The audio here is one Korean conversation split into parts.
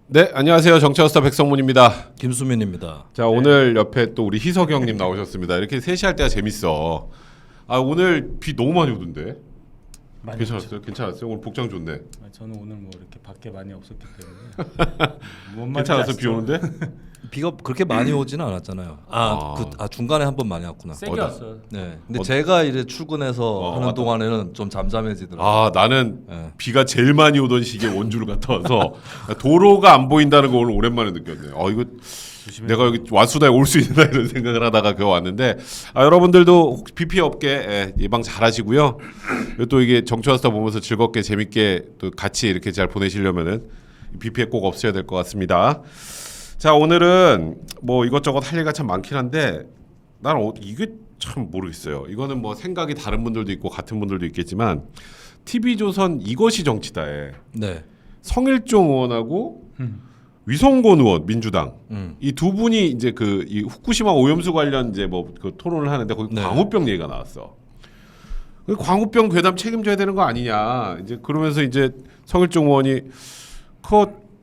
네, 안녕하세요. 정치화스타 백성문입니다. 김수민입니다. 자, 오늘 옆에 또 우리 희석 형님 나오셨습니다. 이렇게 셋이 할 때가 재밌어. 아, 오늘 비 너무 많이 오던데. 많이 괜찮았어요? 괜찮았어요? 오늘 복장 좋네. 저는 오늘 뭐 이렇게 밖에 많이 없었기 때문에 뭔 말인지 괜찮았어? 아시죠? 비 오는데? 비가 그렇게 많이 오지는 않았잖아요. 중간에 한 번 많이 왔구나. 세게 왔어요. 네. 근데 제가 이제 출근해서 하는 동안에는 좀 잠잠해지더라고요. 아, 나는 네. 비가 제일 많이 오던 시기에 원주를 갔다 와서 도로가 안 보인다는 거 오늘 오랜만에 느꼈네. 이거 내가 여기 완수다에 올 수 있나 이런 생각을 하다가 그 왔는데, 여러분들도 비 피해 없게 예방 잘 하시고요. 또 이게 정치화스타 보면서 즐겁게 재밌게 또 같이 이렇게 잘 보내시려면은 비 피해 꼭 없어야 될 것 같습니다. 자, 오늘은 뭐 이것저것 할 얘기가 참 많긴 한데 나는 이게 참 모르겠어요. 이거는 뭐 생각이 다른 분들도 있고 같은 분들도 있겠지만 TV조선 이것이 정치다에 네. 성일종 의원하고 위성곤 의원 민주당 이 두 분이 이제 이 후쿠시마 오염수 관련 이제 뭐 그 토론을 하는데 거기 네. 광우병 얘기가 나왔어. 그 광우병 괴담 책임져야 되는 거 아니냐. 이제 그러면서 이제 성일종 의원이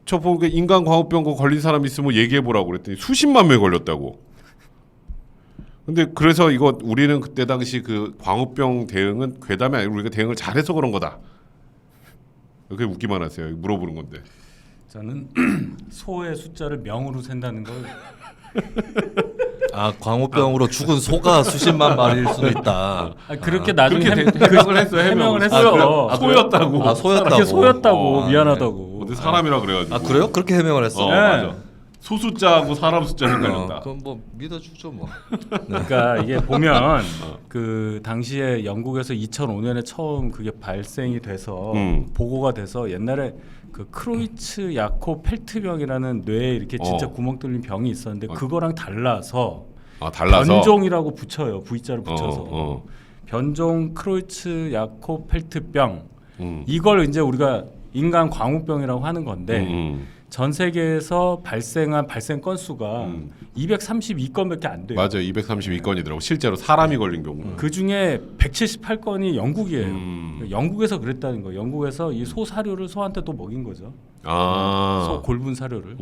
저 보고 인간 광우병 거 걸린 사람 있으면 얘기해 보라고 그랬더니 수십만 명이 걸렸다고. 근데 그래서 이거 우리는 그때 당시 그 광우병 대응은 괴담이 아니고 우리가 대응을 잘해서 그런 거다. 이렇게 웃기만 하세요. 물어보는 건데. 저는 소의 숫자를 명으로 센다는 걸 광우병으로 죽은 소가 수십만 마리일 수도 있다. 그렇게 나중에 그렇게 해명을 했어요. 해명을 했어. 소였다고. 소였다고. 이게 소였다고 미안하다고. 근데 사람이라 그래가지고. 그래요? 그렇게 해명을 했어. 네. 맞아. 소 숫자하고 사람 숫자 헷갈렸다. 그럼 뭐 믿어주죠 뭐. 그러니까 이게 보면 그 당시에 영국에서 2005년에 처음 그게 발생이 돼서 보고가 돼서 옛날에 그 크로이츠 야코 펠트병이라는 뇌에 이렇게 진짜 구멍 뚫린 병이 있었는데 그거랑 달라서 달라서 변종이라고 붙여요. V자를 붙여서 변종 크로이츠 야코 펠트병 이걸 이제 우리가 인간 광우병이라고 하는 건데 전 세계에서 발생한 발생 건수가 232건밖에 안 돼요. 맞아요. 232건이더라고. 실제로 사람이 걸린 경우. 그 중에 178건이 영국이에요. 영국에서 그랬다는 거예요. 영국에서 이 소 사료를 소한테 또 먹인 거죠. 소 골분 사료를.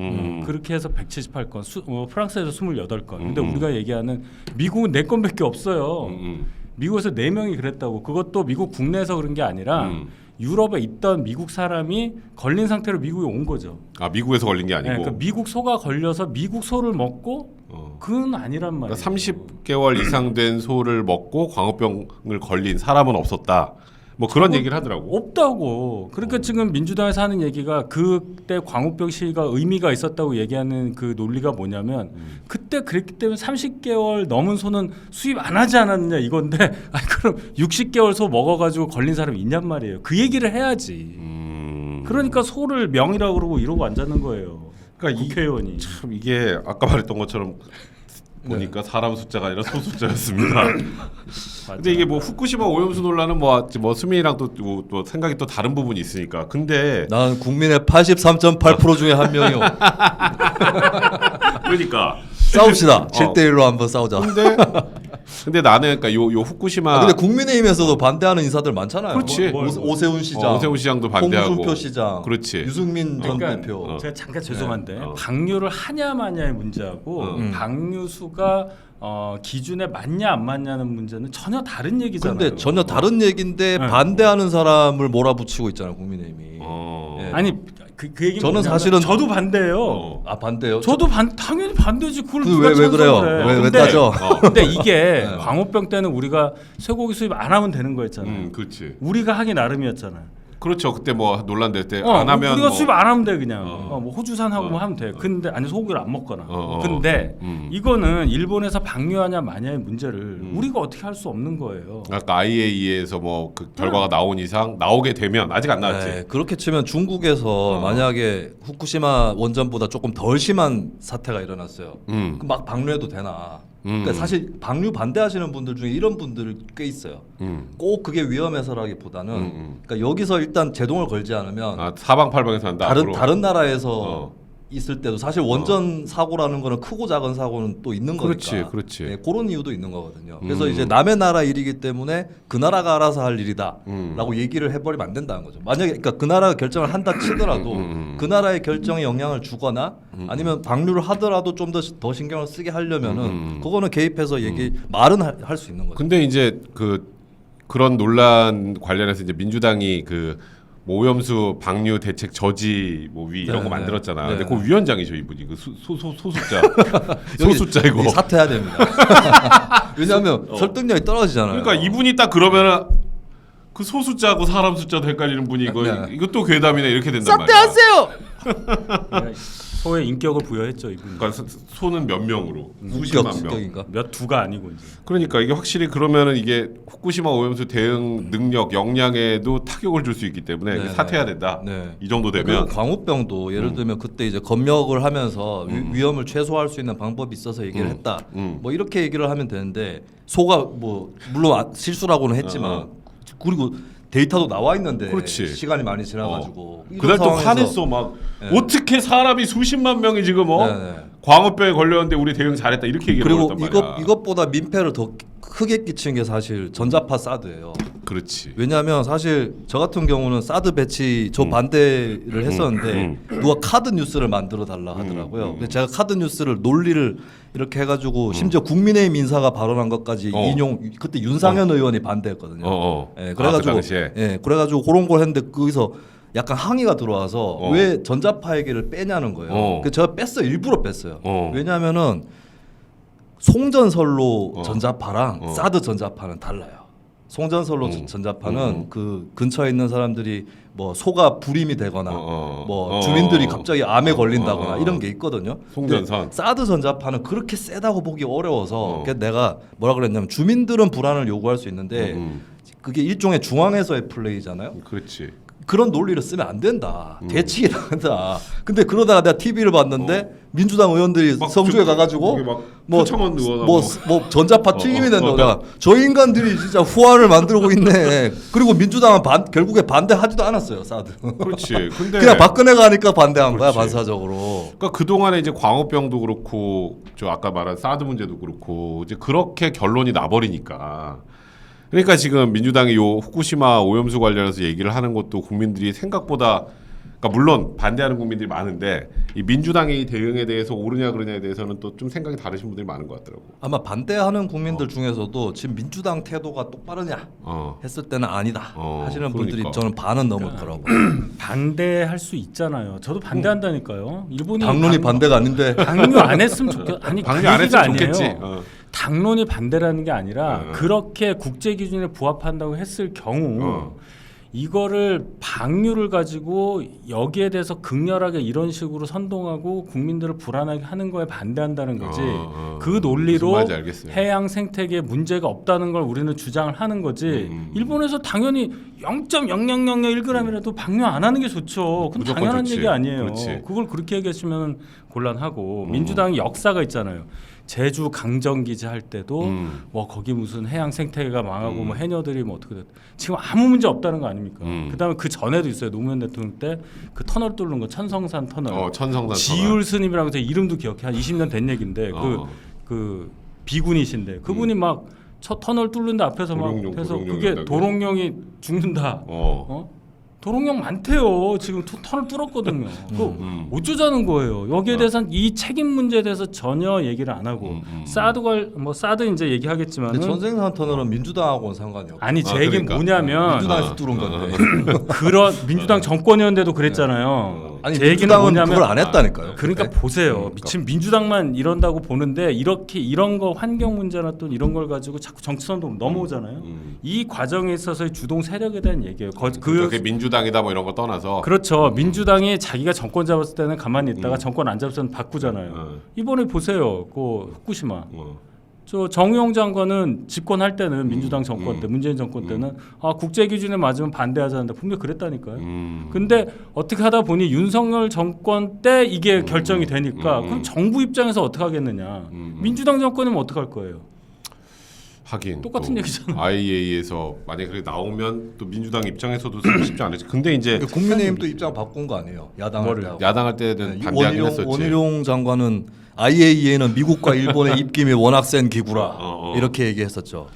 그렇게 해서 178건. 프랑스에서 28건. 근데 우리가 얘기하는 미국은 4건밖에 없어요. 미국에서 4명이 그랬다고. 그것도 미국 국내에서 그런 게 아니라 유럽에 있던 미국 사람이 걸린 상태로 미국에 온 거죠. 미국에서 걸린 게 아니고. 네, 그러니까 미국 소가 걸려서 미국 소를 먹고 그건 아니란 말이에요. 그러니까 30개월 이상 된 소를 먹고 광우병을 걸린 사람은 없었다. 뭐 그런 얘기를 하더라고. 없다고. 그러니까 지금 민주당에서 하는 얘기가 그때 광우병 시위가 의미가 있었다고 얘기하는 그 논리가 뭐냐면 그때 그랬기 때문에 30개월 넘은 소는 수입 안 하지 않았느냐 이건데 그럼 60개월 소 먹어가지고 걸린 사람이 있냔 말이에요. 그 얘기를 해야지. 그러니까 소를 명이라고 그러고 이러고 앉았는 거예요. 그러니까 국회의원이. 참 이게 아까 말했던 것처럼 보니까 사람 숫자가 아니라 소 숫자였습니다. 근데 이게 뭐 후쿠시마 오염수 논란은 뭐 수민이랑 또 생각이 또 다른 부분이 있으니까. 근데 난 국민의 83.8% 중에 한 명이요. 그러니까 싸웁시다. 7대1로 한번 싸우자. 근데 나는 그러니까 요 후쿠시마. 근데 국민의힘에서도 반대하는 인사들 많잖아요. 그렇지. 오세훈 시장, 오세훈 시장도 반대하고. 홍준표 시장, 그렇지. 유승민 전 대표. 제가 잠깐 죄송한데 방류를 하냐 마냐의 문제하고 방류 수가 기준에 맞냐 안 맞냐는 문제는 전혀 다른 얘기잖아요. 근데 전혀 다른 얘기인데 반대하는 사람을 몰아붙이고 있잖아요, 국민의힘이. 예. 아니 그 얘기 저는 사실은 저도 반대예요. 반대요? 저도 당연히 반대지. 그걸 그 누가 왜 그래요? 찬성을 해. 왜 근데, 따져? 근데 이게 광우병 때는 우리가 쇠고기 수입 안 하면 되는 거였잖아요. 그렇지. 우리가 하기 나름이었잖아요. 그렇죠. 그때 뭐 논란될 때 안 하면 우리가 뭐 수입 안 하면 돼 그냥. 뭐 호주산하고 뭐 하면 돼. 근데 아니 소고기를 안 먹거나. 근데 이거는 일본에서 방류하냐 마냐의 문제를 우리가 어떻게 할 수 없는 거예요. 아까 IAEA에서 뭐 그 결과가 나온 이상 나오게 되면 아직 안 나왔지. 네, 그렇게 치면 중국에서 만약에 후쿠시마 원전보다 조금 덜 심한 사태가 일어났어요. 그럼 막 방류해도 되나? 그러니까 사실 방류 반대하시는 분들 중에 이런 분들 꽤 있어요. 꼭 그게 위험해서라기보다는 그러니까 여기서 일단 제동을 걸지 않으면 사방팔방에서 한다. 다른 나라에서 있을 때도 사실 원전 사고라는 거는 크고 작은 사고는 또 있는 거니까. 그렇지. 네, 그런 이유도 있는 거거든요. 그래서 이제 남의 나라 일이기 때문에 그 나라가 알아서 할 일이다라고 얘기를 해버리면 안 된다는 거죠. 만약에 그러니까 그 나라가 결정을 한다 치더라도 그 나라의 결정에 영향을 주거나 아니면 방류를 하더라도 좀 더 신경을 쓰게 하려면은 그거는 개입해서 말은 할 수 있는 거죠. 근데 이제 그런 논란 관련해서 이제 민주당이 뭐 오염수 방류 대책 저지 위 이런 거 만들었잖아. 근데 그 위원장이죠 이분이 소숫자 소숫자이고 사퇴해야 됩니다. 왜냐하면 설득력이 떨어지잖아요. 그러니까 이분이 딱 그러면은 그 소숫자하고 사람 숫자도 헷갈리는 분이 이것도 괴담이네 이렇게 된단 말이야. 사퇴하세요. 소의 인격을 부여했죠 이분. 그러니까 소는 몇 명으로 수십만 명. 몇 두가 아니고 이제. 그러니까 이게 확실히 그러면은 이게 후쿠시마 오염수 대응 능력 역량에도 타격을 줄 수 있기 때문에 사퇴해야 된다. 이 정도 되면 광우병도 예를 들면 그때 이제 검역을 하면서 위험을 최소화할 수 있는 방법이 있어서 얘기를 했다. 뭐 이렇게 얘기를 하면 되는데 소가 뭐 물론 실수라고는 했지만 그리고 데이터도 나와 있는데 그렇지. 시간이 많이 지나가지고 그날 또 화냈어 막 어떻게 사람이 수십만 명이 지금 광우병에 걸렸는데 우리 대응 잘했다 이렇게 얘기를 그리고 했단 말이야. 이것보다 민폐를 더 크게 끼친 게 사실 전자파 사드예요. 그렇지. 왜냐하면 사실 저 같은 경우는 사드 배치 반대를 했었는데 누가 카드 뉴스를 만들어 달라 하더라고요. 근데 제가 카드 뉴스를 논리를 이렇게 해가지고 심지어 국민의힘 인사가 발언한 것까지 인용 그때 윤상현 의원이 반대했거든요. 예, 그래가지고 그래가지고 그런 걸 했는데 거기서 약간 항의가 들어와서 왜 전자파 얘기를 빼냐는 거예요. 그래서 제가 뺐어요. 일부러 뺐어요. 왜냐하면은 송전선로 전자파랑 사드 전자파는 달라요. 송전선로 전자파는 그 근처에 있는 사람들이 뭐 소가 불임이 되거나 뭐 주민들이 갑자기 암에 걸린다거나 이런 게 있거든요. 송전선. 사드 전자파는 그렇게 세다고 보기 어려워서 그래서 내가 뭐라 그랬냐면 주민들은 불안을 요구할 수 있는데 그게 일종의 중앙에서의 플레이잖아요. 그렇지. 그런 논리를 쓰면 안 된다. 대치기 나간다. 근데 그러다가 내가 TV를 봤는데 민주당 의원들이 성주에 가가지고 뭐 전자파 튀김이 된다. 저 인간들이 진짜 후환을 만들고 있네. 그리고 민주당은 결국에 반대하지도 않았어요. 사드. 그렇지. 근데 그냥 박근혜가 하니까 반대한 거야 반사적으로. 그러니까 그 동안에 이제 광우병도 그렇고 저 아까 말한 사드 문제도 그렇고 이제 그렇게 결론이 나버리니까. 그러니까 지금 민주당이 요 후쿠시마 오염수 관련해서 얘기를 하는 것도 국민들이 생각보다 그러니까 물론 반대하는 국민들이 많은데 이 민주당의 대응에 대해서 옳으냐 그러냐에 대해서는 또 좀 생각이 다르신 분들이 많은 것 같더라고. 아마 반대하는 국민들 중에서도 지금 민주당 태도가 똑바르냐 했을 때는 아니다 하시는 분들이 저는 반은 넘었더라고. 반대할 수 있잖아요. 저도 반대한다니까요. 일본이 당론이 반대가 아닌데 방류 안 했으면 아니 방류 안 했으면 좋겠지. 당론이 반대라는 게 아니라 그렇게 국제 기준에 부합한다고 했을 경우 이거를 방류를 가지고 여기에 대해서 극렬하게 이런 식으로 선동하고 국민들을 불안하게 하는 거에 반대한다는 거지. 그 논리로 해양 생태계에 문제가 없다는 걸 우리는 주장을 하는 거지. 일본에서 당연히 0.0001g이라도 방류 안 하는 게 좋죠. 그건 당연한 좋지. 얘기 아니에요. 그렇지. 그걸 그렇게 얘기하시면 곤란하고 민주당이 역사가 있잖아요. 제주 강정기지 할 때도 뭐 거기 무슨 해양 생태계가 망하고 뭐 해녀들이 뭐 어떻게 됐 지금 아무 문제 없다는 거 아닙니까? 그다음에 그 전에도 있어요. 노무현 대통령 때 그 터널 뚫는 거 천성산 터널. 천성산 지율 스님이라고 해서 이름도 기억해. 한 20년 된 얘기인데 그 비군이신데 그분이 막 첫 터널 뚫는데 앞에서 막 해서 그게 도롱뇽이 죽는다. 도롱뇽 많대요. 지금 터널 뚫었거든요. 어쩌자는 거예요. 여기에 대해서는 이 책임 문제에 대해서 전혀 얘기를 안 하고 사드 이제 얘기하겠지만 전생산 터널은 민주당하고는 상관이 없고 아니 제 얘기는 뭐냐면 민주당에서 뚫은 건데 그런 민주당 정권이었는데도 그랬잖아요. 아니 제 얘기는 뭐냐면 그걸 안 했다니까요. 그러니까 보세요. 지금 민주당만 이런다고 보는데 이렇게 이런 거 환경 문제나 또 이런 걸 가지고 자꾸 정치선으로 넘어오잖아요. 이 과정에 있어서의 주동 세력에 대한 얘기예요. 그게 민주당이다 뭐 이런 거 떠나서 그렇죠. 민주당이 자기가 정권 잡았을 때는 가만히 있다가 정권 안 잡았을 때는 바꾸잖아요. 이번에 보세요. 그 후쿠시마. 저 정의용 장관은 집권할 때는 민주당 정권 때 문재인 정권 때는 국제 기준에 맞으면 반대하자는데 분명히 그랬다니까요. 근데 어떻게 하다 보니 윤석열 정권 때 이게 결정이 되니까 그럼 정부 입장에서 어떻게 하겠느냐. 민주당 정권이면 어떻게 할 거예요. 하긴 똑같은 얘기잖아. IAEA에서 만약에 그게 나오면 또 민주당 입장에서도 쉽지 않을지. 근데 이제 국민의힘도 입장 바꾼 거 아니에요? 야당할 때. 야당할 때는 반대하긴 했었지. 원희룡 장관은 IAEA는 미국과 일본의 입김이 워낙 센 기구라 이렇게 얘기했었죠.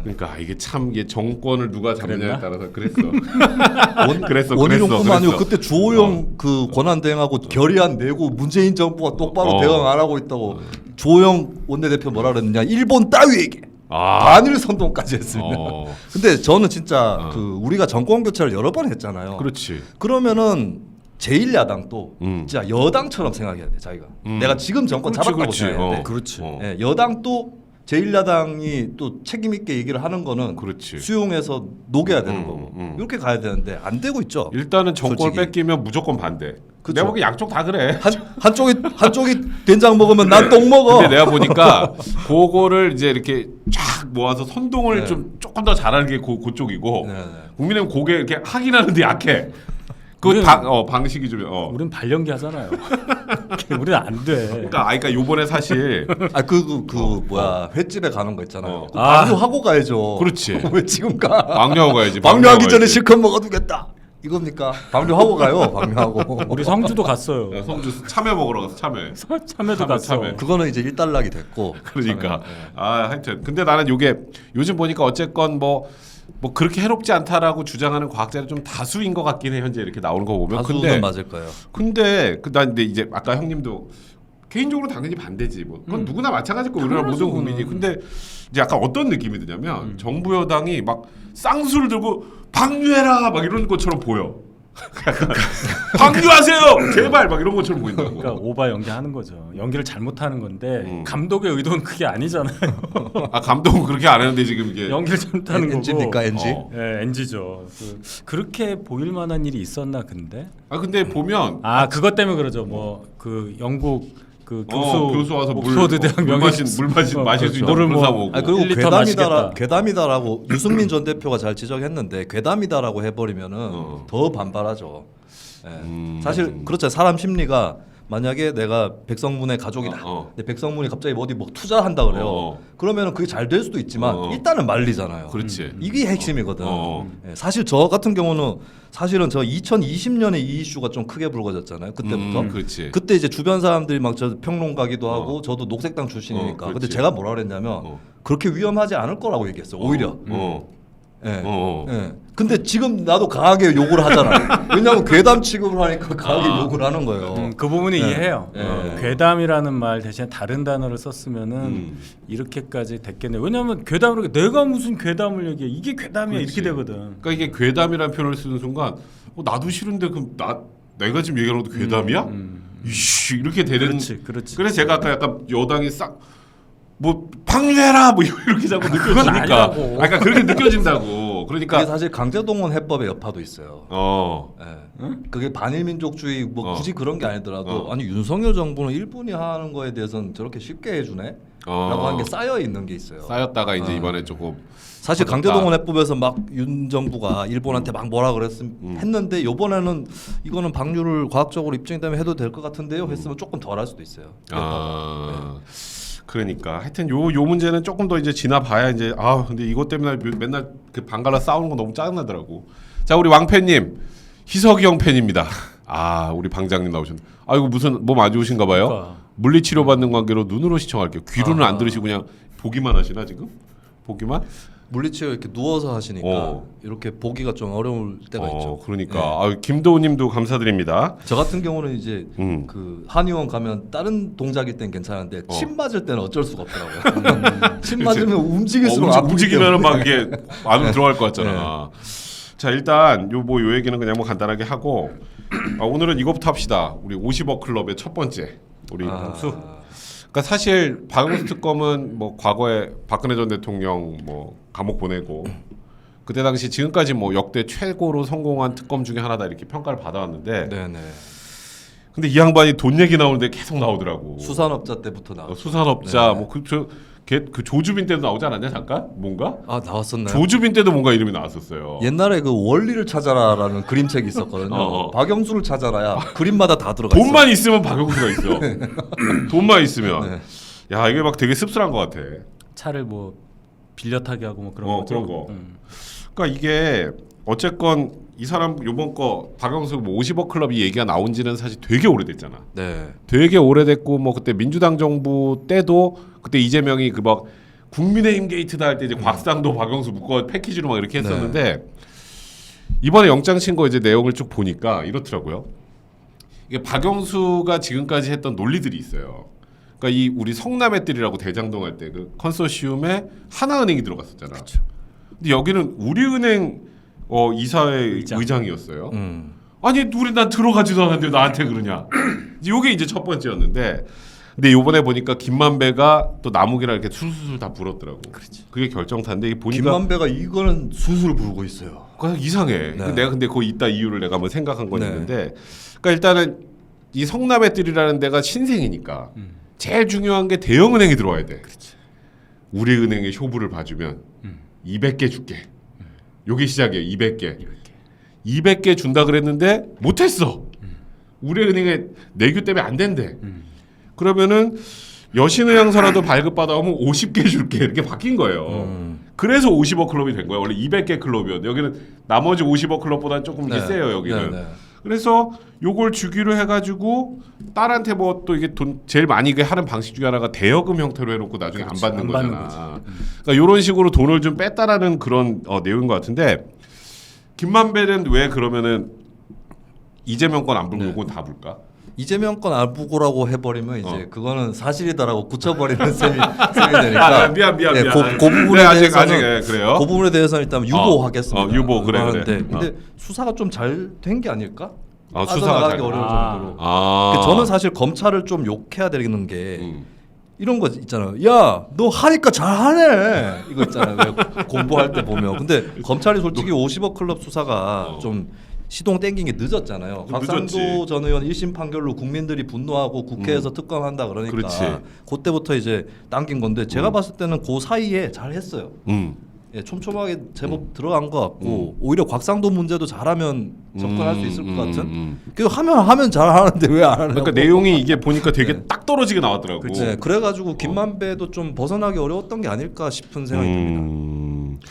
그러니까 이게 참 이게 정권을 누가 잡느냐에 따라서 그랬어. 그랬어. 원희룡뿐만 아니고 그때 주호영 그 권한 대행하고 결의안 내고 문재인 정부가 똑바로 대응 안 하고 있다고 주호영 원내대표 뭐라 그랬느냐? 일본 따위에게 반일 선동까지 했습니다. 근데 저는 진짜 그 우리가 정권 교체를 여러 번 했잖아요. 그렇지. 그러면은 제1야당도 진짜 여당처럼 생각해야 돼 자기가. 내가 지금 정권 잡았다고 생각해야 돼. 그렇지. 예, 여당도 제1야당이 또 책임 있게 얘기를 하는 거는 그렇지. 수용해서 녹여야 되는 거고 이렇게 가야 되는데 안 되고 있죠. 일단은 정권을 솔직히. 뺏기면 무조건 반대. 그쵸. 내가 보기 양쪽 다 그래. 한쪽이 된장 먹으면 난 똥 먹어. 근데 내가 보니까 그거를 이제 이렇게 쫙 모아서 선동을 좀 조금 더 잘하는 게 그쪽이고 네, 네. 국민의힘 고개 이렇게 하긴 하는데 약해. 그 방식이 좀. 우린 발연기 하잖아요. 우리는 안 돼. 그러니까 요번에 사실 뭐야 횟집에 가는 거 있잖아요. 아. 방류하고 가야죠. 그렇지. 왜 지금 가? 방류하고 가야지. 방류하기 전에 가야지. 실컷 먹어두겠다. 이겁니까? 방류하고 가요. 방류하고. 우리 성주도 갔어요. 야, 성주 참외 먹으러 가서 참외. 참외도 갔어. 참외. 그거는 이제 일단락이 됐고. 그러니까 하여튼 근데 나는 요게 요즘 보니까 어쨌건 뭐 그렇게 해롭지 않다라고 주장하는 과학자는 좀 다수인 것 같긴 해. 현재 이렇게 나오는 거 보면. 다수는 맞을 거예요. 근데 근데 이제 아까 형님도 개인적으로 당연히 반대지. 뭐 그건 누구나 마찬가지일 거고 우리나라 모든 국민이. 근데 이제 약간 어떤 느낌이 드냐면 정부 여당이 막 쌍수를 들고 방류해라 막 이런 것처럼 보여. 방류하세요 제발 막 이런 것처럼 보인다고. 그러니까 오바 연기하는 거죠. 연기를 잘못하는 건데 감독의 의도는 그게 아니잖아요. 아 감독은 그렇게 안 했는데 지금 이게 연기를 잘못하는 거고. NG입니까 NG? 네, NG죠. 그렇게 보일 만한 일이 있었나 근데? 근데 보면 그것 때문에 그러죠. 뭐 그 영국 그 교수 와서 옥스퍼드 대학 물 마실 수 있는 물을 사 먹고. 그리고 1리터 마시겠다. 괴담이다라고 유승민 전 대표가 잘 지적했는데 괴담이다라고 해버리면은 더 반발하죠. 예. 사실 그렇죠. 사람 심리가 만약에 내가 백성문의 가족이다. 근데 백성문이 갑자기 어디 뭐 투자한다 그래요. 그러면은 그게 잘 될 수도 있지만 일단은 말리잖아요. 그렇지. 이게 핵심이거든. 예. 사실 저 같은 경우는 사실은 저 2020년에 이 이슈가 좀 크게 불거졌잖아요. 그때부터. 그렇지. 그때 이제 주변 사람들이 막 저 평론가기도 하고 저도 녹색당 출신이니까. 근데 그렇지. 제가 뭐라 그랬냐면 그렇게 위험하지 않을 거라고 얘기했어요. 오히려. 예. 예. 근데 지금 나도 강하게 욕을 하잖아. 왜냐하면 괴담 취급을 하니까 강하게 욕을 하는 거예요. 그 부분은 네. 이해해요. 네. 괴담이라는 말 대신에 다른 단어를 썼으면은 이렇게까지 됐겠네. 왜냐하면 괴담으로 내가 무슨 괴담을 얘기해? 이게 괴담이야. 그렇지. 이렇게 되거든. 그러니까 이게 괴담이라는 표현을 쓰는 순간 나도 싫은데 그럼 내가 지금 얘기하는 것도 괴담이야? 이씨 이렇게 되는. 그렇지. 그래서 제가 아까 약간 여당이 뭐 방류해라 뭐 이렇게 자꾸 느껴지니까. 아니라고. 그러니까 그렇게 느껴진다고. 그러니까 그게 사실 강제동원 해법의 여파도 있어요. 예. 그게 반일민족주의 뭐 굳이 그런 게 아니더라도 아니 윤석열 정부는 일본이 하는 거에 대해서는 저렇게 쉽게 해주네? 라고 한 게 쌓여 있는 게 있어요. 쌓였다가 이제 이번에 조금 사실 터졌다. 강제동원 해법에서 막 윤 정부가 일본한테 막 뭐라 했는데 이번에는 이거는 방류를 과학적으로 입증이 되면 해도 될 것 같은데요 했으면 조금 덜 할 수도 있어요. 그러니까 하여튼 요 문제는 조금 더 이제 지나봐야 이제 근데 이것 때문에 맨날 그 방갈라 싸우는 거 너무 짜증나더라고. 자 우리 왕팬님 희석이 형 팬입니다. 우리 방장님 나오셨네. 이거 무슨 몸 안 좋으신가 봐요. 그러니까. 물리치료 받는 관계로 눈으로 시청할게요. 귀로는 안 들으시고 그냥 보기만 하시나 지금? 보기만? 물리치료 이렇게 누워서 하시니까 이렇게 보기가 좀 어려울 때가 있죠. 그러니까 김도우님도 감사드립니다. 저 같은 경우는 이제 그 한의원 가면 다른 동작일 땐 괜찮은데 침 맞을 때는 어쩔 수가 없더라고요. 침 맞으면 움직일수록 움직이면은 막 이게 안으로 들어갈 것 같잖아. 자 일단 요 얘기는 그냥 간단하게 하고 오늘은 이거부터 합시다. 우리 50억 클럽의 첫 번째 우리 수. 그러니까 사실 박영수 특검은 뭐 과거에 박근혜 전 대통령 뭐 감옥 보내고 그때 당시 지금까지 뭐 역대 최고로 성공한 특검 중에 하나다 이렇게 평가를 받아왔는데. 네네. 근데 이 양반이 돈 얘기 나오는데 계속 나오더라고. 수산업자 때부터 나왔죠. 수산업자 네. 뭐 그 조주빈 때도 나오지 않았냐 잠깐? 뭔가? 나왔었나요? 조주빈 때도 뭔가 이름이 나왔었어요. 옛날에 그 원리를 찾아라라는 그림책이 있었거든요. 박영수를 찾아라야 그림마다 다 들어가 있어요. 돈만 있으면 박영수가 있어. 돈만 있으면. 야 이게 막 되게 씁쓸한 것 같아. 차를 뭐 빌려 타기 하고 뭐 그런 거죠. 그런 거. 그러니까 이게 어쨌건 이 사람 요번 거 박영수 뭐 50억 클럽 이 얘기가 나온 지는 사실 되게 오래됐잖아. 네. 되게 오래됐고 뭐 그때 민주당 정부 때도 그때 이재명이 그 막 국민의힘 게이트다 할 때 이제 곽상도 박영수 묶어 패키지로 막 이렇게 했었는데 이번에 영장 신고 이제 내용을 쭉 보니까 이렇더라고요. 이게 박영수가 지금까지 했던 논리들이 있어요. 그러니까 이 우리 성남애들이라고 대장동 할 때 그 컨소시엄에 하나은행이 들어갔었잖아. 그렇죠. 근데 여기는 우리은행 이사회 의장이었어요. 아니 우리 난 들어가지도 않았는데 나한테 그러냐. 이게 이제 첫 번째였는데, 근데 요번에 보니까 김만배가 또 나무기랑 이렇게 술술 다 불었더라고. 그렇지. 그게 결정타인데 이게 보니까 김만배가 이거는 술술 부르고 있어요. 그냥 이상해. 네. 내가 근데 그 이따 이유를 내가 한번 생각한 건 네. 있는데, 그러니까 일단은 이 성남애들이라는 데가 신생이니까 제일 중요한 게 대형은행이 들어와야 돼. 그렇지. 우리은행의 효부를 봐주면 200개 줄게. 요게 시작이에요. 200개. 200개 준다 그랬는데 못했어. 우리은행에 내규 때문에 안 된대. 그러면은 여신의향서라도 발급받아오면 50개 줄게 이렇게 바뀐 거예요. 그래서 50억 클럽이 된 거야. 원래 200개 클럽이었는데 여기는 나머지 50억 클럽보다는 조금 이제 세요 여기는. 네. 그래서 요걸 주기로 해가지고 딸한테 뭐 또 이게 돈 제일 많이 하는 방식 중에 하나가 대여금 형태로 해놓고 나중에 그렇지, 안 받는 안 받는 거잖아. 그러니까 이런 식으로 돈을 좀 뺐다라는 그런 내용인 것 같은데, 김만배는 왜 그러면은 이재명 건 안 불고 네. 요건 다 불까? 이재명 건 알부고라고 해버리면 이제 그거는 사실이다라고 굳혀버리는 셈이 되니까. 미안. 네, 그 부분에 네, 아직 대해서는 그래요. 그 부분에 대해서는 일단 유보하겠습니다. 유보, 그래. 하는데 근데 수사가 좀 잘 된 게 아닐까? 수사가 빠져나가기 잘- 어려울 정도로. 아, 저는 사실 검찰을 좀 욕해야 되는 게 이런 거 있잖아요. 야, 너 하니까 잘하네. 이거 있잖아요. 왜 공부할 때 보면. 근데 검찰이 솔직히 50억 클럽 수사가 좀 시동 땡긴 게 늦었잖아요. 좀 곽상도 늦었지. 전 의원 1심 판결로 국민들이 분노하고 국회에서 특검한다 그러니까 그렇지. 그때부터 이제 당긴 건데 제가 봤을 때는 그 사이에 잘 했어요. 예, 촘촘하게 제법 들어간 것 같고 오히려 곽상도 문제도 잘하면 접근할 수 있을 것 같은. 그래서 하면 잘하는데 왜 안 하냐고. 그러니까 내용이 이게 보니까 되게 네. 딱 떨어지게 나왔더라고. 네, 그래가지고 김만배도 좀 벗어나기 어려웠던 게 아닐까 싶은 생각이 듭니다.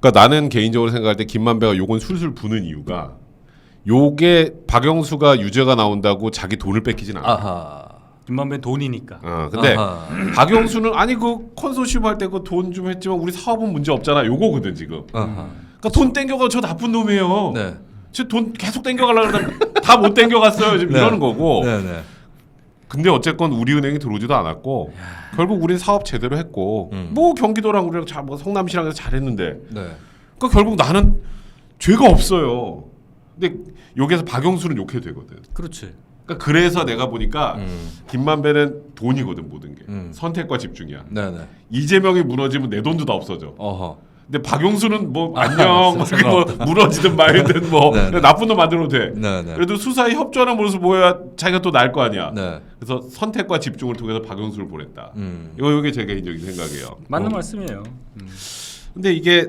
그러니까 나는 개인적으로 생각할 때 김만배가 요건 술술 부는 이유가 요게 박영수가 유죄가 나온다고 자기 돈을 뺏기진 않아. 아하. 김만배 돈이니까. 근데 아하. 박영수는 아니 그 컨소시엄 할 때 그 돈 좀 했지만 우리 사업은 문제 없잖아. 요거거든 지금. 아하. 그러니까 돈 땡겨가 저 나쁜 놈이에요. 네. 저 돈 계속 땡겨가려고 그러다 다 못 땡겨갔어요. 지금 네. 이러는 거고. 네네. 근데 어쨌건 우리은행이 들어오지도 않았고 결국 우린 사업 제대로 했고 뭐 경기도랑 우리랑 뭐 성남시랑 해서 잘했는데 네. 그러니까 결국 나는 죄가 없어요. 근데 여기서 박영수는 욕해도 되거든. 그렇지. 그러니까 그래서 내가 보니까 김만배는 돈이거든 모든 게. 선택과 집중이야. 네네. 이재명이 무너지면 내 돈도 다 없어져. 어허. 근데 박영수는 뭐 안녕 뭐 무너지든 말든 뭐 네, 네. 나쁜 놈 만들어도 돼. 네네. 그래도 수사에 협조하는 모습 보여야 자기가 또 나을 거 아니야. 네. 그래서 선택과 집중을 통해서 박영수를 보냈다. 이게 제 개인적인 생각이에요. 맞는 말씀이에요. 근데 이게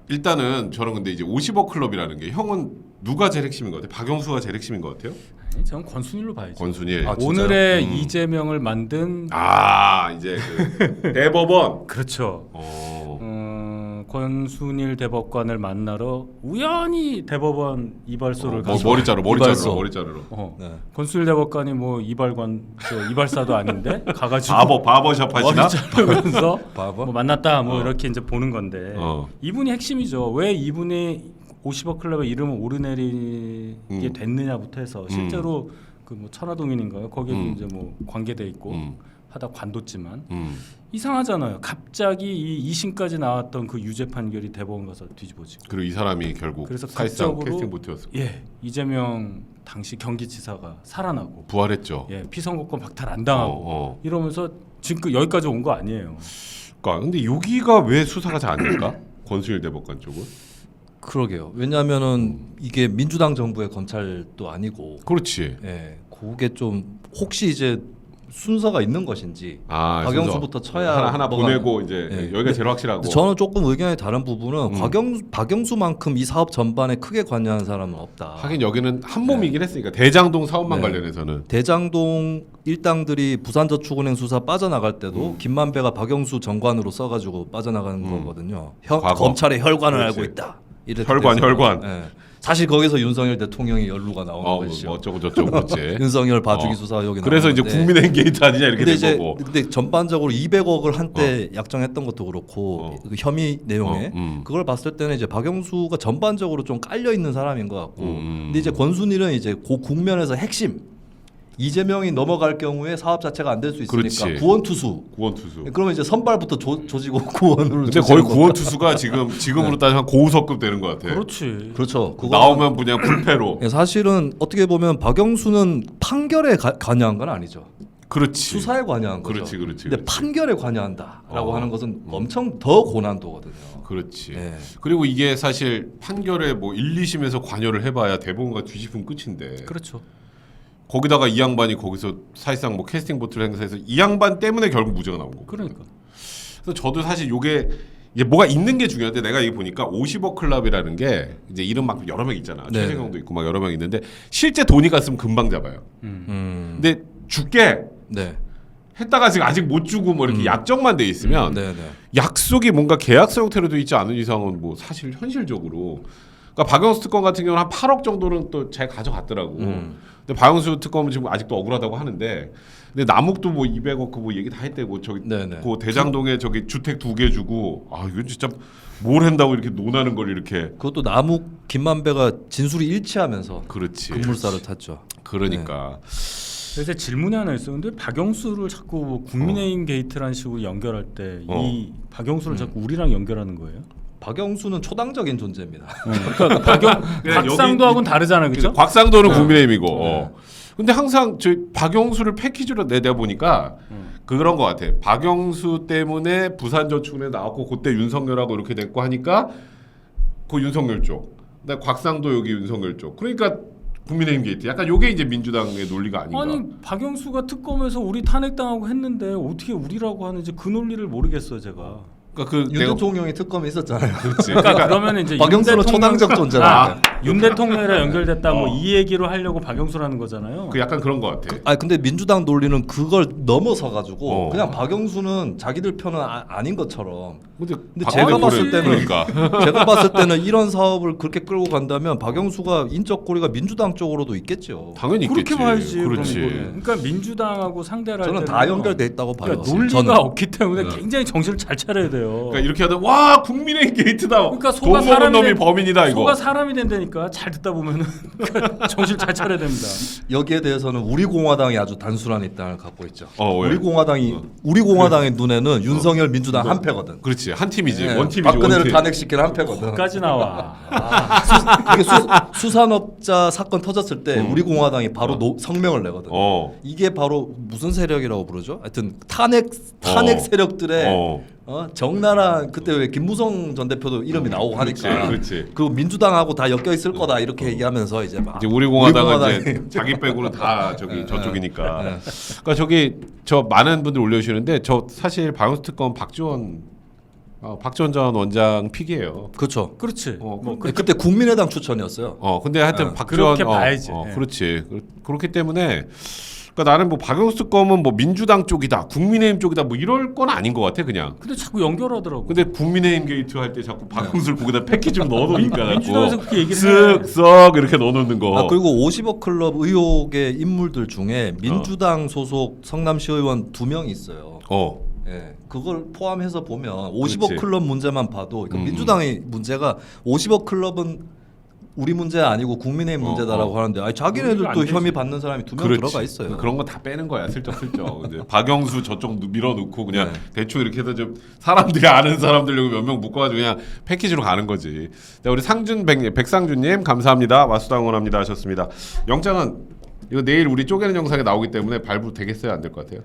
일단은 저는 근데 이제 50억 클럽이라는 게 형은 누가 제일 핵심인 것 같아요? 박영수가 제일 핵심인 것 같아요? 아니, 저는 권순일로 봐야죠. 권순일. 아, 진짜요? 오늘의 이재명을 만든 이제 그 대법원. 그렇죠. 어. 권순일 대법관을 만나러 우연히 대법원 이발소를 가서 머리 자르러 이발소. 머리 자르러. 네. 권순일 대법관이 뭐 이발사도 아닌데 가가지고 바버샵 하시나? 머리 자르면서 바보? 뭐 만났다 뭐 이렇게 이제 보는 건데 어. 이분이 핵심이죠. 왜 이분이 50억 클럽의 이름을 오르내리게 됐느냐부터 해서 실제로 그 뭐 천화동인인가요? 거기에 이제 뭐 관계돼 있고 하다 관뒀지만 이상하잖아요. 갑자기 이 2심까지 나왔던 그 유죄 판결이 대법원 가서 뒤집어지고. 그리고 이 사람이 결국 그래서 사실상 극적으로 캐스팅 못했어. 예, 이재명 당시 경기지사가 살아나고 부활했죠. 예, 피선거권 박탈 안 당하고 이러면서 지금 여기까지 온 거 아니에요. 그러니까 근데 여기가 왜 수사가 잘 안 될까? 권순일 대법관 쪽은? 그러게요. 왜냐하면은 이게 민주당 정부의 검찰도 아니고. 그렇지. 예. 그게 좀 혹시 이제 순서가 있는 것인지 아, 박영수부터 쳐야 하나 뭐가- 보내고 이제 네. 여기가 제일 확실하고. 저는 조금 의견이 다른 부분은 박영수만큼 이 사업 전반에 크게 관여한 사람은 없다. 하긴 여기는 한 몸이긴 했으니까 대장동 사업만 네. 관련해서는. 대장동 일당들이 부산저축은행 수사 빠져나갈 때도 김만배가 박영수 정관으로 써가지고 빠져나가는 거거든요. 과거. 검찰의 혈관을 그렇지. 알고 있다. 이랬기 혈관, 때문에. 혈관. 예. 사실 거기서 윤석열 대통령의 연루가 나오는 것이죠. 뭐 어쩌고 저쩌고 그렇지. 윤석열 봐주기 어. 수사 여기 그래서 이제 나오는데. 국민의힘 게이트 아니냐 이렇게 근데 된 이제 거고. 근데 전반적으로 200억을 한때 약정했던 것도 그렇고 그 혐의 내용에 그걸 봤을 때는 이제 박영수가 전반적으로 좀 깔려 있는 사람인 것 같고 근데 이제 권순일은 이제 그 국면에서 핵심 이재명이 넘어갈 경우에 사업 자체가 안 될 수 있으니까 그렇지. 구원투수 구원투수. 그러면 이제 선발부터 조지고 구원으로 근데 거의 구원투수가 지금으로 따지면 고우석급 되는 것 같아. 그렇지. 그렇죠. 그거는- 나오면 그냥 불패로. 예, 사실은 어떻게 보면 박영수는 판결에 관여한 건 아니죠. 그렇지. 수사에 관여한 거죠. 그렇지. 근데 판결에 관여한다라고 어. 하는 것은 엄청 더 고난도거든요. 그렇지. 예. 그리고 이게 사실 판결에 뭐 1, 2심에서 관여를 해봐야 대법원과 뒤집으면 끝인데. 그렇죠. 거기다가 이 양반이 거기서 사실상 뭐 캐스팅 보트를 행사해서 이 양반 때문에 결국 무죄가 나온 거고. 그러니까. 그래서 저도 사실 요게 이게 뭐가 있는 게 중요한데 내가 이게 보니까 50억 클럽이라는 게 이제 이름 막 여러 명 있잖아. 네. 최세경도 있고 막 여러 명 있는데 실제 돈이 갔으면 금방 잡아요. 근데 줄게 네. 했다가 지금 아직 못 주고 뭐 이렇게 약정만 돼 있으면 네, 네. 약속이 뭔가 계약서 형태로 돼 있지 않은 이상은 뭐 사실 현실적으로 그러니까 박영수 특검 같은 경우는 한 8억 정도는 또 잘 가져갔더라고. 근데 박영수 특검은 지금 아직도 억울하다고 하는데 근데 남욱도 뭐 200억 그 뭐 얘기 다 했대고 저기 네네. 그 대장동에 저기 주택 2개 주고 아 이건 진짜 뭘 한다고 이렇게 논하는 걸 이렇게 그것도 남욱 김만배가 진술이 일치하면서 그렇지. 급물살을 탔죠. 그러니까 그래서 질문이 하나 있어. 근데 박영수를 자꾸 국민의힘 게이트라는 식으로 연결할 때 이 박영수를 자꾸 우리랑 연결하는 거예요? 박영수는 초당적인 존재입니다. 그러니까 박상도하고는 다르잖아요, 그렇죠? 곽상도는 국민의힘이고. 근데 항상 저 박영수를 패키지로 내다 보니까 그런 것 같아. 박영수 때문에 부산저축은에 나왔고 그때 윤석열하고 이렇게 됐고 하니까 그 윤석열 쪽. 근데 곽상도 여기 윤석열 쪽. 그러니까 국민의힘 게이트. 약간 요게 이제 민주당의 논리가 아닌가. 아니 박영수가 특검에서 우리 탄핵당하고 했는데 어떻게 우리라고 하는지 그 논리를 모르겠어요, 제가. 그러니까 그 윤 내가 대통령이 특검에 있었잖아요. 그렇지. 그러니까 그러면 이제 박영수는 초당적 존재라. 윤 대통령이랑 연결됐다 뭐 이 얘기로 하려고 박영수라는 거잖아요. 그 약간 그런 것 같아. 아 근데 민주당 논리는 그걸 넘어서 가지고 어. 그냥 박영수는 자기들 편은 아닌 것처럼. 근데 제가 봤을 때는 그러니까. 제가 봤을 때는 이런 사업을 그렇게 끌고 간다면 박영수가 인적 고리가 민주당 쪽으로도 있겠죠. 당연히 그렇게 있겠지. 봐야지. 그렇지. 그럼 이거는. 그러니까 민주당하고 상대를 할 저는 때는 다 연결돼 있다고 봐요. 그러니까 논리가 저는. 없기 때문에 굉장히 정신을 잘 차려야 돼요. 그러니까 이렇게 하다 와 국민의힘 게이트다. 그러니까 돈 소가 먹은 사람이 놈이 된- 범인이다 이거. 소가 사람이 된다니까 잘 듣다 보면은 그러니까 정신 잘 차려야 됩니다. 여기에 대해서는 우리 공화당이 아주 단순한 입장을 갖고 있죠. 왜? 우리 공화당의 눈에는 윤석열 민주당 한 패거든. 그렇지 한 팀이지 네, 원팀이지 박근혜를 원팀. 탄핵시키는 한 패거든. 까지 나와. 이게 수산업자 사건 터졌을 때 우리 공화당이 바로 성명을 내거든. 이게 바로 무슨 세력이라고 부르죠? 하여튼 탄핵 세력들의 정나라 그때 왜 김무성 전 대표도 이름이 나오고 하니까 그렇지. 그 민주당하고 다 엮여 있을 거다 이렇게 얘기하면서 이제 막 이제 우리 공화당은 우리 이제 자기 빼고는 다 저기 저쪽이니까. 그러니까 저기 저 많은 분들 올려주시는데 저 사실 박영수 특검 박지원 전 원장 픽이에요. 그렇죠. 그렇지. 뭐 그때 국민의당 추천이었어요. 근데 하여튼 박지원 그렇게 봐야지. 예. 그렇지. 그렇기 때문에 그러니까 나는 뭐 박영수 특검은 뭐 민주당 쪽이다, 국민의힘 쪽이다 뭐 이럴 건 아닌 것 같아 그냥. 근데 자꾸 연결하더라고. 근데 국민의힘 게이트 할 때 자꾸 박영수를 거기다 패키지로 넣어놓으니까 민주당에서 그렇게 얘기를 해. 쓱쓱 이렇게 넣어놓는 거. 그리고 50억 클럽 의혹의 인물들 중에 민주당 소속 성남시 의원 2명이 있어요. 예, 그걸 포함해서 보면 50억 그렇지. 클럽 문제만 봐도 그러니까 민주당의 문제가 50억 클럽은 우리 문제 아니고 국민의힘 문제다라고 하는데 아니 자기네들도 안 되지. 혐의 받는 사람이 2명 그렇지. 들어가 있어요. 그런 거 다 빼는 거야 슬쩍슬쩍. 근데 박영수 저쪽 밀어놓고 그냥 네. 대충 이렇게 해서 좀 사람들이 아는 사람들 여기 몇 명 묶어가지고 그냥 패키지로 가는 거지. 네, 우리 백상준님 감사합니다. 와수다 응원합니다 하셨습니다. 영장은 이거 내일 우리 쪼개는 영상에 나오기 때문에 발부 되겠어요 안 될 것 같아요?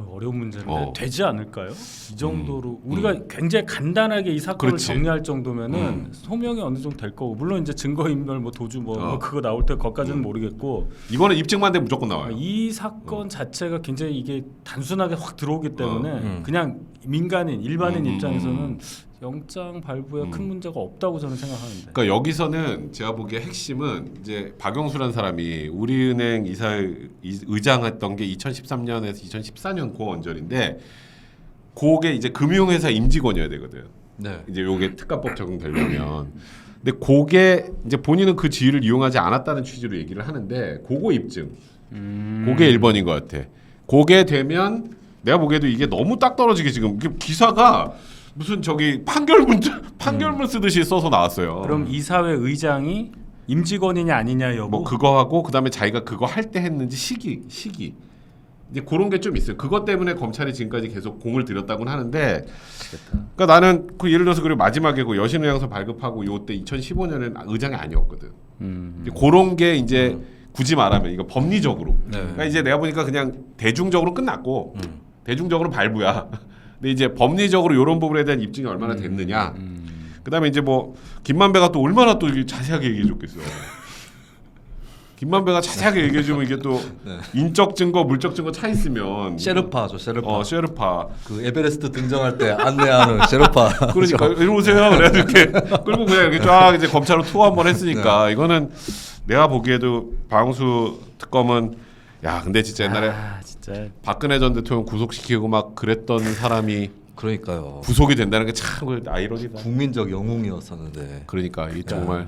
어려운 문제인데 되지 않을까요? 이 정도로 우리가 굉장히 간단하게 이 사건을 그렇지. 정리할 정도면은 소명이 어느 정도 될 거고 물론 이제 증거인멸 뭐 도주 뭐 그거 나올 때 거기까지는 모르겠고 이거는 입증만 되면 무조건 나와요. 이 사건 자체가 굉장히 이게 단순하게 확 들어오기 때문에 그냥 민간인 일반인 입장에서는 영장 발부에 큰 문제가 없다고 저는 생각하는데. 그러니까 여기서는 제가 보기에 핵심은 이제 박영수라는 사람이 우리은행 의장했던 게 2013년에서 2014년 고 언저리인데 그게 이제 금융회사 임직원이어야 되거든. 네. 이제 요게 특가법 적용되려면. 근데 그게 이제 본인은 그 지위를 이용하지 않았다는 취지로 얘기를 하는데 그거 입증. 그게 1번인 것 같아. 그게 되면 내가 보기에도 이게 너무 딱 떨어지게 지금 기사가 무슨 저기 판결문 쓰듯이 써서 나왔어요. 그럼 이사회 의장이 임직원이냐 아니냐 여부. 뭐 그거 하고 그다음에 자기가 그거 할 때 했는지 시기 이제 그런 게 좀 있어요. 그것 때문에 검찰이 지금까지 계속 공을 들였다고는 하는데, 그러니까 나는 그 예를 들어서 그리고 마지막에 그 여신의향서 발급하고 요때 2015년에는 의장이 아니었거든. 이제 그런 게 이제 굳이 말하면 이거 법리적으로. 그러니까 이제 내가 보니까 그냥 대중적으로 끝났고 대중적으로 발부야. 근데 이제 법리적으로 이런 부분에 대한 입증이 얼마나 됐느냐. 그다음에 이제 뭐 김만배가 또 얼마나 또 이게 자세하게 얘기해줬겠어. 김만배가 자세하게 얘기해주면 이게 또 인적 증거, 물적 증거 차 있으면 셰르파죠, 셰르파. 셰르파. 그 에베레스트 등정할 때 안내하는 셰르파. 그러니까 이리 오세요. 그래서 이렇게 끌고 그냥 이렇게 쫙 이제 검찰로 투어 한번 했으니까 이거는 내가 보기에도 방수 특검은 야 근데 진짜 옛날에 진짜 박근혜 전 대통령 구속시키고 막 그랬던 사람이 그러니까요. 구속이 된다는 게 참 아이러니다. 국민적 영웅이었었는데. 그러니까 이 정말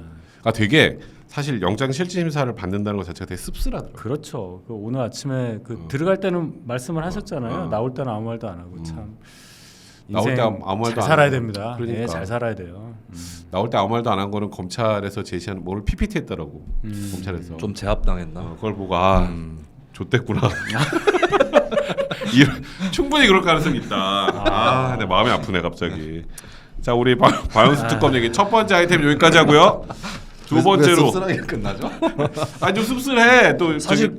되게 사실 영장 실질심사를 받는다는 것 자체가 되게 씁쓸하더라고요. 그렇죠. 그 오늘 아침에 그 들어갈 때는 말씀을 하셨잖아요. 나올 때는 아무 말도 안 하고 참. 나올 인생 때 아무 말도 잘 안 살아야 하고. 됩니다. 그러니까. 예, 잘 살아야 돼요. 나올 때 아무 말도 안 한 거는 검찰에서 제시하는 뭘 PPT 했더라고. 검찰에서. 좀 제압당했나? 그걸 보고 좆됐구나. 충분히 그럴 가능성이 있다. 근데 마음이 아프네 갑자기. 자 우리 박영수 특검 얘기 첫 번째 아이템 여기까지 하고요. 두 번째로 씁쓸하게 끝나죠? 아니 좀 씁쓸해. 또 사실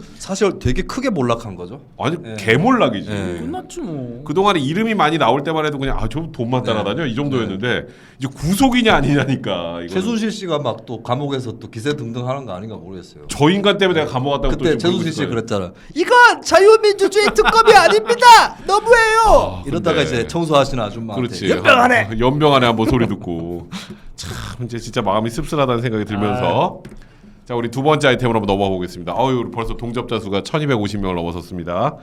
되게 크게 몰락한 거죠. 아니 개몰락이지. 끝났죠 뭐. 그동안에 이름이 많이 나올 때만 해도 그냥 좀 돈만 따라다녀 이 정도였는데 이제 구속이냐 아니냐니까. 이거는. 최순실 씨가 막 또 감옥에서 또 기세 등등하는 거 아닌가 모르겠어요. 저 인간 때문에 내가 감옥 갔다고 그때 또 지금 최순실 씨 그러고 있어요. 그랬잖아. 이건 자유민주주의 특검이 아닙니다. 너무해요. 이러다가 근데- 이제 청소하시는 아줌마한테 그렇지. 연병하네. 연병하네 한번 소리 듣고 참 이제 진짜 마음이 씁쓸하다는 생각이 들면서 자 우리 두 번째 아이템으로 한번 넘어가 보겠습니다. 우리 벌써 동접자 수가 1,250명을 넘어섰습니다.